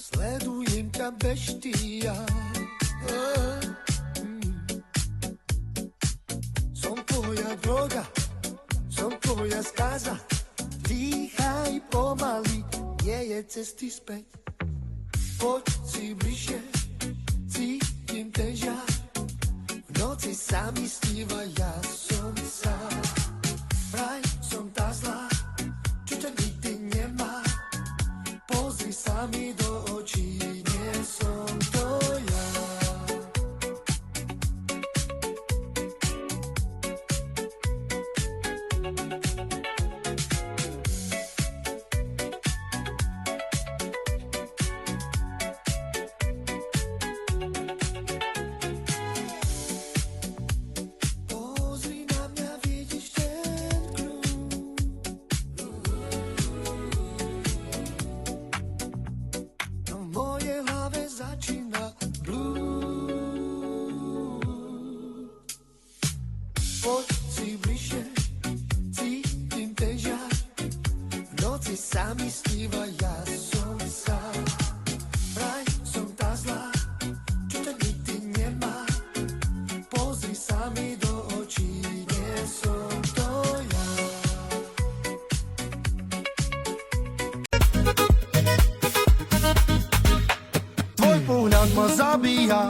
Sledujem ťa beštia. Som tvoja droga, som tvoja skaza. Dýchaj pomaly, nie je cesty späť. Poď si bližšie, cítim ten žiar. V noci sa mi sníva, ja som sám. Vraj som tá zlá, čo ťa nikdy nemá. Pozri sa mi do očí, nie som to ja. Pozri na mňa, vidíš ten kľúč. No v mojej hlave začína blúd. Poď si bližšie, cítim ten žiar. V noci sa mi sníva, ja som sám. Vraj som tá zlá, čo ťa nikdy nemá. Pozri sa mi do očí, nie som to ja. Tvoj pohľad ma zabíja,